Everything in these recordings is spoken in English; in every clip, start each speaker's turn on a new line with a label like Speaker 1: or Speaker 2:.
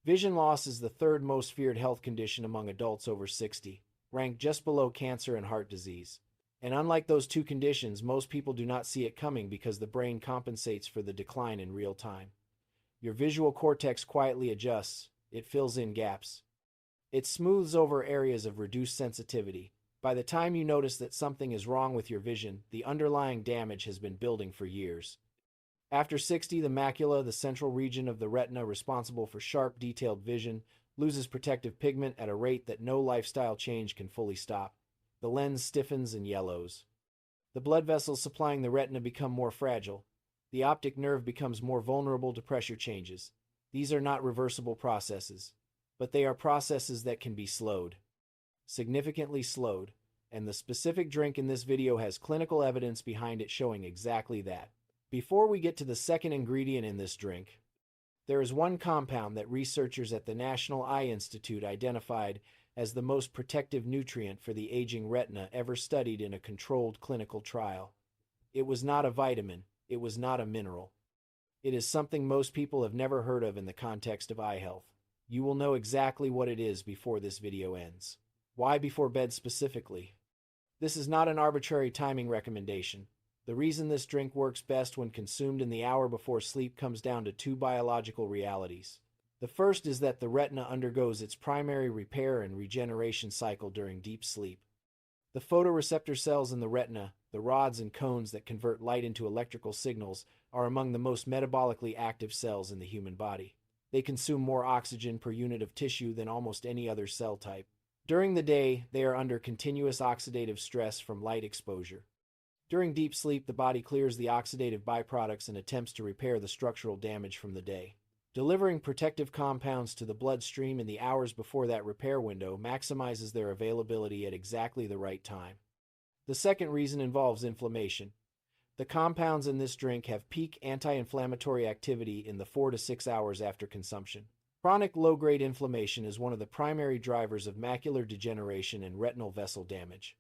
Speaker 1: Vision loss is the third most feared health condition among adults over 60, ranked just below cancer and heart disease. And unlike those two conditions, most people do not see it coming because the brain compensates for the decline in real time. Your visual cortex quietly adjusts, it fills in gaps. It smooths over areas of reduced sensitivity. By the time you notice that something is wrong with your vision, the underlying damage has been building for years. After 60, the macula, the central region of the retina responsible for sharp, detailed vision, loses protective pigment at a rate that no lifestyle change can fully stop. The lens stiffens and yellows. The blood vessels supplying the retina become more fragile. The optic nerve becomes more vulnerable to pressure changes. These are not reversible processes, but they are processes that can be slowed. Significantly slowed, and the specific drink in this video has clinical evidence behind it showing exactly that. Before we get to the second ingredient in this drink, there is one compound that researchers at the National Eye Institute identified as the most protective nutrient for the aging retina ever studied in a controlled clinical trial. It was not a vitamin, it was not a mineral. It is something most people have never heard of in the context of eye health. You will know exactly what it is before this video ends. Why before bed specifically? This is not an arbitrary timing recommendation. The reason this drink works best when consumed in the hour before sleep comes down to two biological realities. The first is that the retina undergoes its primary repair and regeneration cycle during deep sleep. The photoreceptor cells in the retina, the rods and cones that convert light into electrical signals, are among the most metabolically active cells in the human body. They consume more oxygen per unit of tissue than almost any other cell type. During the day, they are under continuous oxidative stress from light exposure. During deep sleep, the body clears the oxidative byproducts and attempts to repair the structural damage from the day. Delivering protective compounds to the bloodstream in the hours before that repair window maximizes their availability at exactly the right time. The second reason involves inflammation. The compounds in this drink have peak anti-inflammatory activity in the 4 to 6 hours after consumption. Chronic low-grade inflammation is one of the primary drivers of macular degeneration and retinal vessel damage.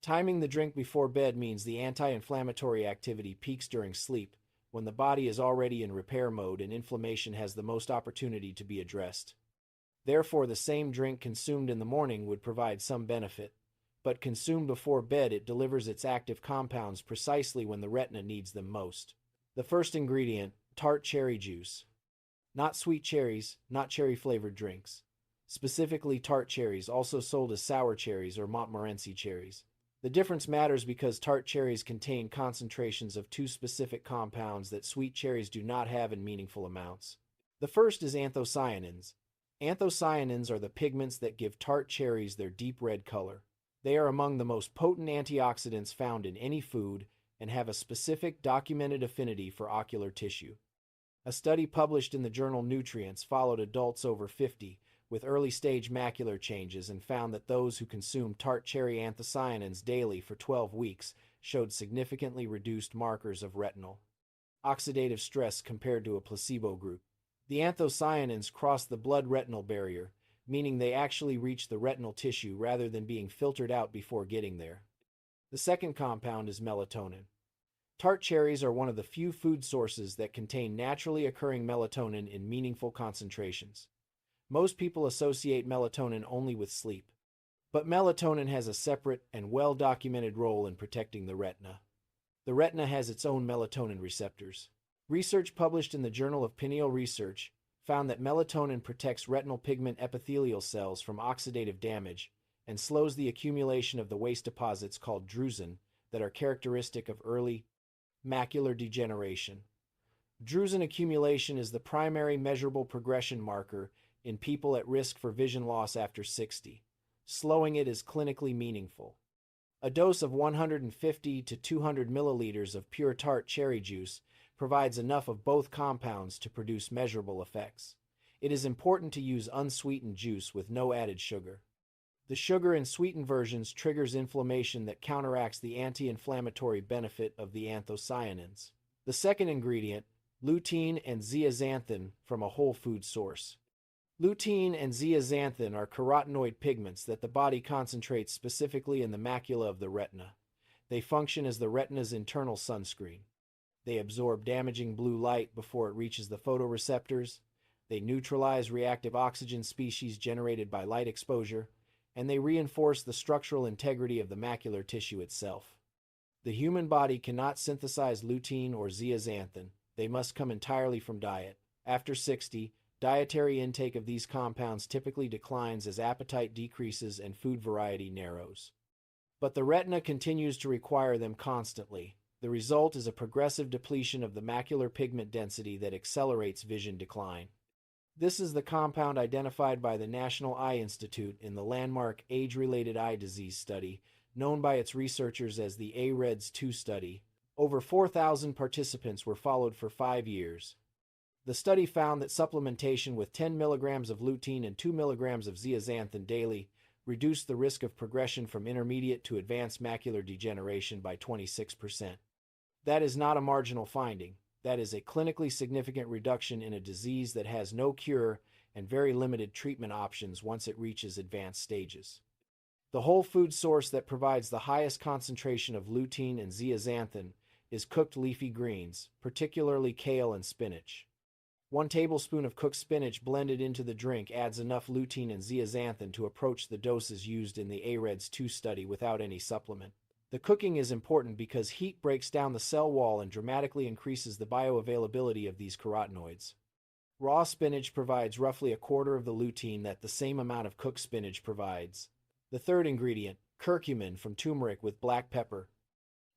Speaker 1: Timing the drink before bed means the anti-inflammatory activity peaks during sleep, when the body is already in repair mode and inflammation has the most opportunity to be addressed. Therefore, the same drink consumed in the morning would provide some benefit, but consumed before bed it delivers its active compounds precisely when the retina needs them most. The first ingredient, tart cherry juice. Not sweet cherries, not cherry-flavored drinks. Specifically tart cherries, also sold as sour cherries or Montmorency cherries. The difference matters because tart cherries contain concentrations of two specific compounds that sweet cherries do not have in meaningful amounts. The first is anthocyanins. Anthocyanins are the pigments that give tart cherries their deep red color. They are among the most potent antioxidants found in any food and have a specific documented affinity for ocular tissue. A study published in the journal Nutrients followed adults over 50 with early-stage macular changes and found that those who consumed tart cherry anthocyanins daily for 12 weeks showed significantly reduced markers of retinal oxidative stress compared to a placebo group. The anthocyanins cross the blood-retinal barrier, meaning they actually reach the retinal tissue rather than being filtered out before getting there. The second compound is melatonin. Tart cherries are one of the few food sources that contain naturally occurring melatonin in meaningful concentrations. Most people associate melatonin only with sleep, but melatonin has a separate and well-documented role in protecting the retina. The retina has its own melatonin receptors. Research published in the Journal of Pineal Research found that melatonin protects retinal pigment epithelial cells from oxidative damage and slows the accumulation of the waste deposits called drusen that are characteristic of early macular degeneration. Drusen accumulation is the primary measurable progression marker in people at risk for vision loss after 60. Slowing it is clinically meaningful. A dose of 150 to 200 milliliters of pure tart cherry juice provides enough of both compounds to produce measurable effects. It is important to use unsweetened juice with no added sugar. The sugar in sweetened versions triggers inflammation that counteracts the anti-inflammatory benefit of the anthocyanins. The second ingredient, lutein and zeaxanthin from a whole food source. Lutein and zeaxanthin are carotenoid pigments that the body concentrates specifically in the macula of the retina. They function as the retina's internal sunscreen. They absorb damaging blue light before it reaches the photoreceptors. They neutralize reactive oxygen species generated by light exposure, and they reinforce the structural integrity of the macular tissue itself. The human body cannot synthesize lutein or zeaxanthin. They must come entirely from diet. After 60, dietary intake of these compounds typically declines as appetite decreases and food variety narrows. But the retina continues to require them constantly. The result is a progressive depletion of the macular pigment density that accelerates vision decline. This is the compound identified by the National Eye Institute in the landmark age-related eye disease study, known by its researchers as the AREDS-2 study. Over 4,000 participants were followed for 5 years. The study found that supplementation with 10 milligrams of lutein and 2 milligrams of zeaxanthin daily reduced the risk of progression from intermediate to advanced macular degeneration by 26%. That is not a marginal finding. That is a clinically significant reduction in a disease that has no cure and very limited treatment options once it reaches advanced stages. The whole food source that provides the highest concentration of lutein and zeaxanthin is cooked leafy greens, particularly kale and spinach. 1 tablespoon of cooked spinach blended into the drink adds enough lutein and zeaxanthin to approach the doses used in the AREDS-2 study without any supplement. The cooking is important because heat breaks down the cell wall and dramatically increases the bioavailability of these carotenoids. Raw spinach provides roughly a quarter of the lutein that the same amount of cooked spinach provides. The third ingredient, curcumin from turmeric with black pepper.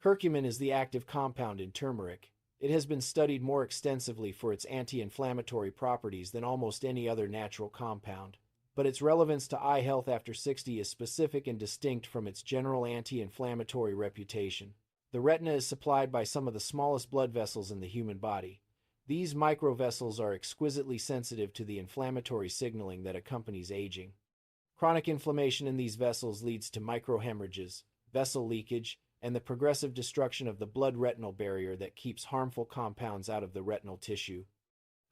Speaker 1: Curcumin is the active compound in turmeric. It has been studied more extensively for its anti-inflammatory properties than almost any other natural compound. But its relevance to eye health after 60 is specific and distinct from its general anti-inflammatory reputation. The retina is supplied by some of the smallest blood vessels in the human body. These microvessels are exquisitely sensitive to the inflammatory signaling that accompanies aging. Chronic inflammation in these vessels leads to microhemorrhages, vessel leakage, and the progressive destruction of the blood-retinal barrier that keeps harmful compounds out of the retinal tissue.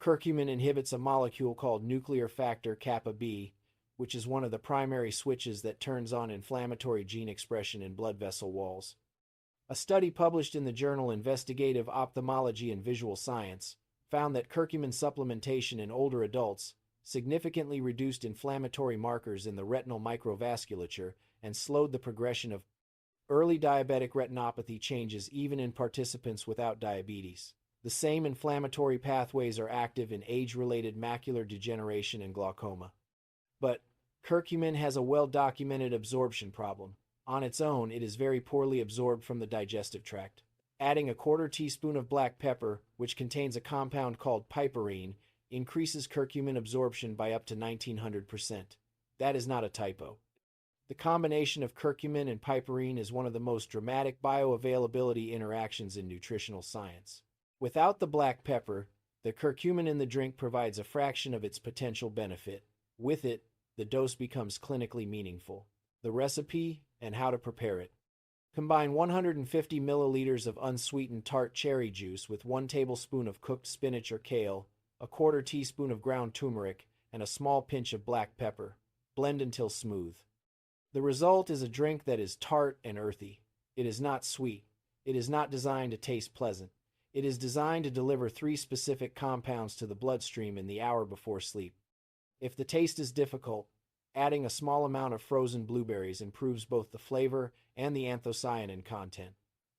Speaker 1: Curcumin inhibits a molecule called nuclear factor kappa B, which is one of the primary switches that turns on inflammatory gene expression in blood vessel walls. A study published in the journal Investigative Ophthalmology and Visual Science found that curcumin supplementation in older adults significantly reduced inflammatory markers in the retinal microvasculature and slowed the progression of early diabetic retinopathy changes even in participants without diabetes. The same inflammatory pathways are active in age-related macular degeneration and glaucoma. But curcumin has a well-documented absorption problem. On its own, it is very poorly absorbed from the digestive tract. Adding a quarter teaspoon of black pepper, which contains a compound called piperine, increases curcumin absorption by up to 1900%. That is not a typo. The combination of curcumin and piperine is one of the most dramatic bioavailability interactions in nutritional science. Without the black pepper, the curcumin in the drink provides a fraction of its potential benefit. With it, the dose becomes clinically meaningful. The recipe and how to prepare it. Combine 150 milliliters of unsweetened tart cherry juice with 1 tablespoon of cooked spinach or kale, a quarter teaspoon of ground turmeric, and a small pinch of black pepper. Blend until smooth. The result is a drink that is tart and earthy. It is not sweet. It is not designed to taste pleasant. It is designed to deliver 3 specific compounds to the bloodstream in the hour before sleep. If the taste is difficult, adding a small amount of frozen blueberries improves both the flavor and the anthocyanin content.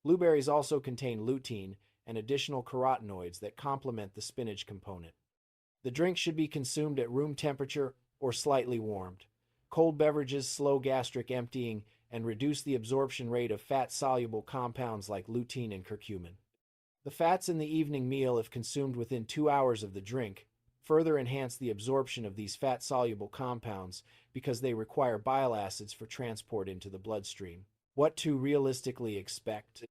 Speaker 1: Blueberries also contain lutein and additional carotenoids that complement the spinach component. The drink should be consumed at room temperature or slightly warmed. Cold beverages slow gastric emptying and reduce the absorption rate of fat-soluble compounds like lutein and curcumin. The fats in the evening meal, if consumed within 2 hours of the drink, further enhance the absorption of these fat-soluble compounds because they require bile acids for transport into the bloodstream. What to realistically expect?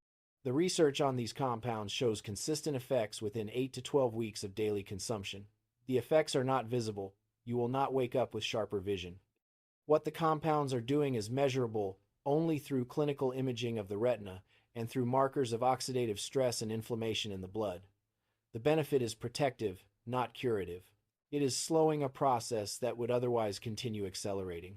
Speaker 1: The research on these compounds shows consistent effects within 8 to 12 weeks of daily consumption. The effects are not visible. You will not wake up with sharper vision. What the compounds are doing is measurable only through clinical imaging of the retina and through markers of oxidative stress and inflammation in the blood. The benefit is protective, not curative. It is slowing a process that would otherwise continue accelerating.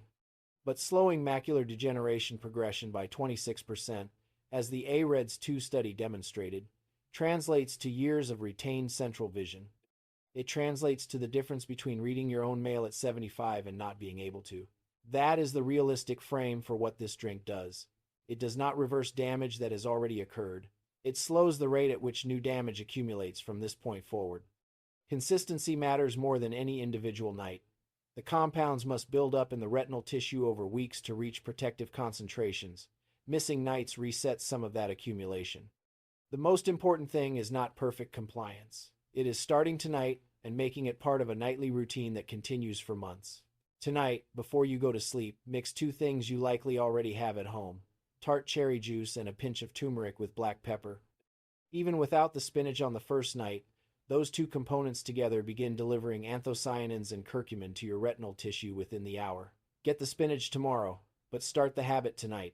Speaker 1: But slowing macular degeneration progression by 26%, as the AREDS-2 study demonstrated, translates to years of retained central vision. It translates to the difference between reading your own mail at 75 and not being able to. That is the realistic frame for what this drink does. It does not reverse damage that has already occurred. It slows the rate at which new damage accumulates from this point forward. Consistency matters more than any individual night. The compounds must build up in the retinal tissue over weeks to reach protective concentrations. Missing nights resets some of that accumulation. The most important thing is not perfect compliance. It is starting tonight and making it part of a nightly routine that continues for months. Tonight, before you go to sleep, mix two things you likely already have at home: tart cherry juice and a pinch of turmeric with black pepper. Even without the spinach on the first night, those two components together begin delivering anthocyanins and curcumin to your retinal tissue within the hour. Get the spinach tomorrow, but start the habit tonight.